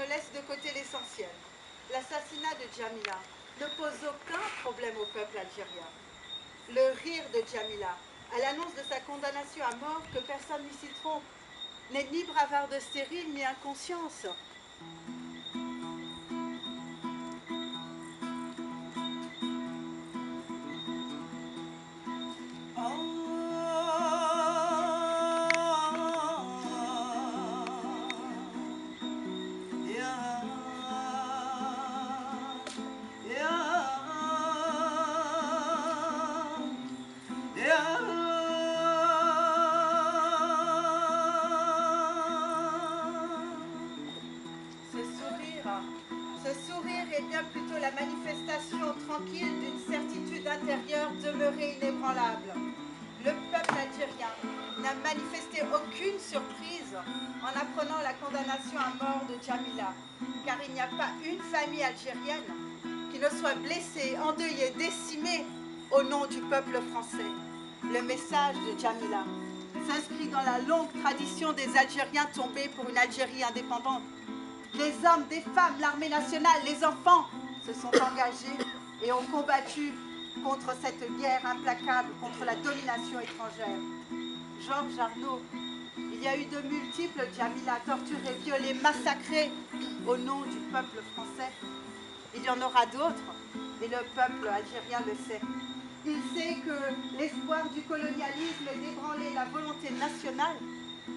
ne laisse de côté l'essentiel. L'assassinat de Djamila ne pose aucun problème au peuple algérien. Le rire de Djamila, à l'annonce de sa condamnation à mort, que personne n'y s'y trompe, n'est ni bravarde stérile ni inconscience. Ce sourire est bien plutôt la manifestation tranquille d'une certitude intérieure demeurée inébranlable. Le peuple algérien n'a manifesté aucune surprise en apprenant la condamnation à mort de Djamila, car il n'y a pas une famille algérienne qui ne soit blessée, endeuillée, décimée au nom du peuple français. Le message de Djamila s'inscrit dans la longue tradition des Algériens tombés pour une Algérie indépendante. Les hommes, des femmes, l'armée nationale, les enfants se sont engagés et ont combattu contre cette guerre implacable, contre la domination étrangère. Georges Arnaud, il y a eu de multiples Djamila torturés, violés, massacrés au nom du peuple français. Il y en aura d'autres et le peuple algérien le sait. Il sait que l'espoir du colonialisme est d'ébranler la volonté nationale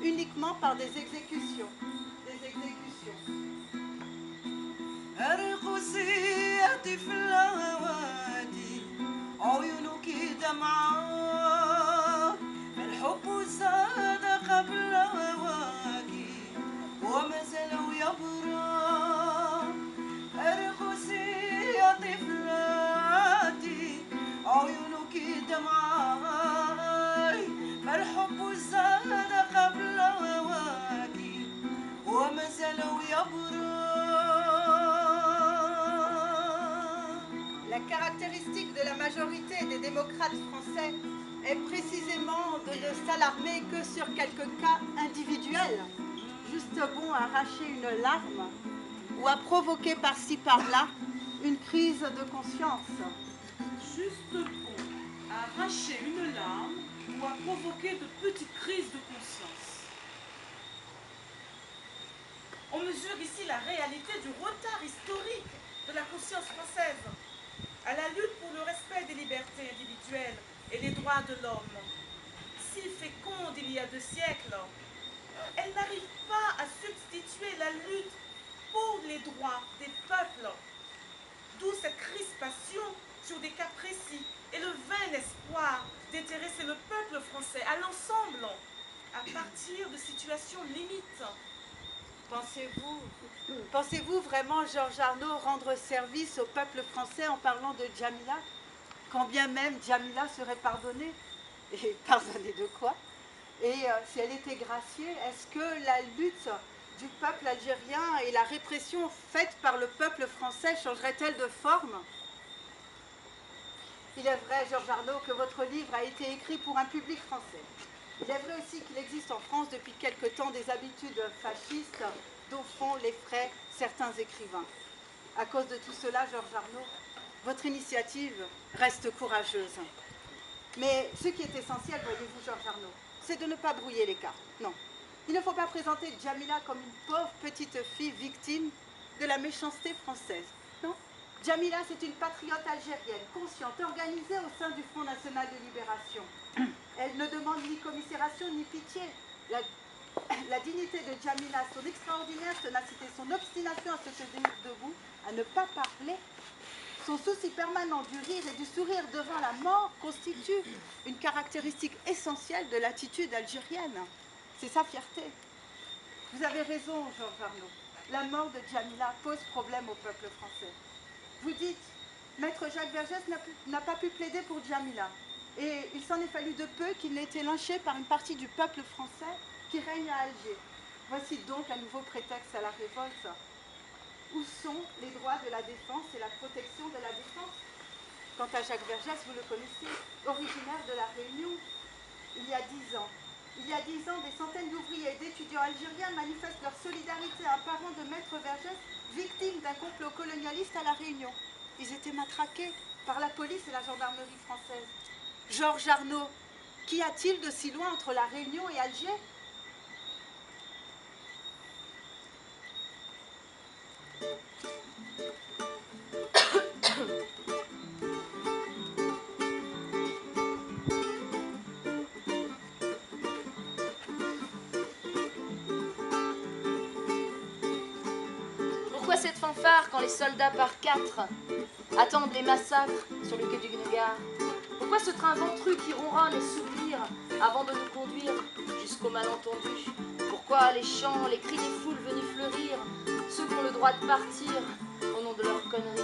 uniquement par des exécutions. Des exécutions. ارقصي يا طفلة وادي عيونك دمعة الحب زاد قبل هواكي وما زال يبرى ارقصي يا طفلاتي عيونك دمعة الحب زاد قبل هواكي وما زال يبرى. La caractéristique de la majorité des démocrates français est précisément de ne s'alarmer que sur quelques cas individuels, juste bon à arracher une larme ou à provoquer par-ci par-là une crise de conscience. Juste bon à arracher une larme ou à provoquer de petites crises de conscience. On mesure ici la réalité du retard historique de la conscience française à la lutte pour le respect des libertés individuelles et les droits de l'homme. Si féconde il y a 2 siècles, elle n'arrive pas à substituer la lutte pour les droits des peuples. D'où cette crispation sur des cas précis et le vain espoir d'intéresser le peuple français à l'ensemble à partir de situations limites. Pensez-vous vraiment, Georges Arnaud, rendre service au peuple français en parlant de Djamila, quand bien même Djamila serait pardonnée? Et pardonnée de quoi? Et si elle était graciée, est-ce que la lutte du peuple algérien et la répression faite par le peuple français changerait-elle de forme? Il est vrai, Georges Arnaud, que votre livre a été écrit pour un public français. Il est vrai aussi qu'il existe en France depuis quelque temps des habitudes fascistes dont font les frais certains écrivains. À cause de tout cela, Georges Arnaud, votre initiative reste courageuse. Mais ce qui est essentiel, voyez-vous, Georges Arnaud, c'est de ne pas brouiller les cartes. Non. Il ne faut pas présenter Djamila comme une pauvre petite fille victime de la méchanceté française. Non. Djamila, c'est une patriote algérienne, consciente, organisée au sein du Front National de Libération. Elle ne demande ni commisération ni pitié. La dignité de Djamila, son extraordinaire ténacité, son obstination à se tenir debout, à ne pas parler, son souci permanent du rire et du sourire devant la mort constitue une caractéristique essentielle de l'attitude algérienne. C'est sa fierté. Vous avez raison, Georges Arnaud. La mort de Djamila pose problème au peuple français. Vous dites, Maître Jacques Vergès n'a pas pu plaider pour Djamila. Et il s'en est fallu de peu qu'il n'ait été lynché par une partie du peuple français qui règne à Alger. Voici donc un nouveau prétexte à la révolte. Où sont les droits de la défense et la protection de la défense? Quant à Jacques Vergès, vous le connaissez, originaire de la Réunion, il y a 10 ans. Des centaines d'ouvriers et d'étudiants algériens manifestent leur solidarité à un parent de Maître Vergès d'un complot colonialiste à La Réunion. Ils étaient matraqués par la police et la gendarmerie française. Georges Arnaud, qu'y a-t-il de si loin entre La Réunion et Alger? Pourquoi cette fanfare quand les soldats par 4 attendent les massacres sur le quai du Gnegard? Pourquoi ce train ventru qui ronronne et soupire avant de nous conduire jusqu'au malentendu? Pourquoi les chants, les cris des foules venues fleurir, ceux qui ont le droit de partir au nom de leurs conneries?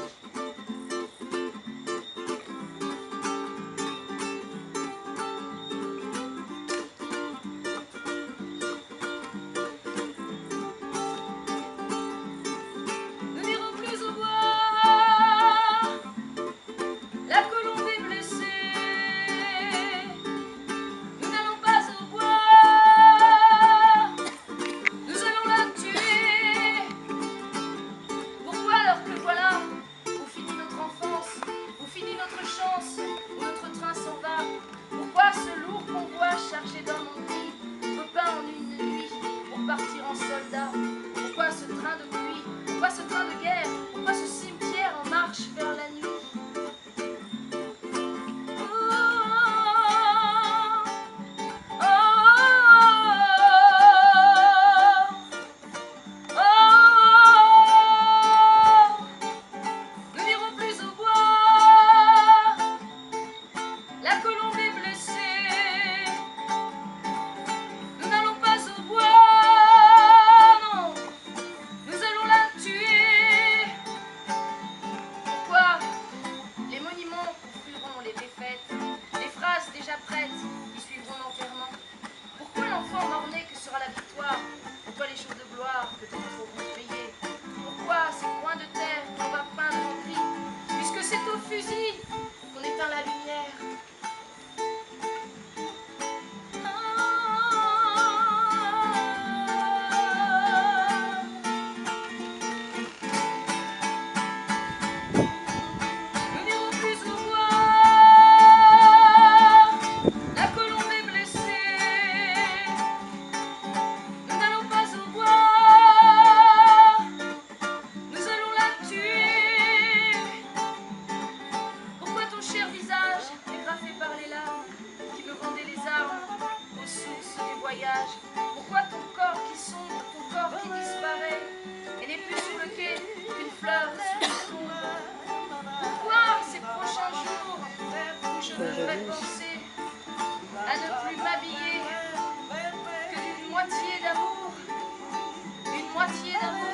Pourquoi ce train de pluie? Pourquoi ce train de guerre? Pourquoi ce cimetière en marche vers la nuit? Nous n'irons plus au bois. La colombe est blessée. Nous n'allons pas au bois. Déjà prêtes, qui suivront l'enterrement. Pourquoi l'enfant mort-né que sera la victoire? Pourquoi les jours de gloire que d'autres auront payés? Pourquoi ces coins de terre qu'on va peindre en gris? Puisque c'est au fusil qu'on éteint la lumière. Pourquoi ton corps qui sombre, ton corps qui disparaît et n'est plus sur le quai qu'une fleur sur le tombe? Pourquoi ces prochains jours où je devrais penser à ne plus m'habiller que d'une moitié d'amour, une moitié d'amour?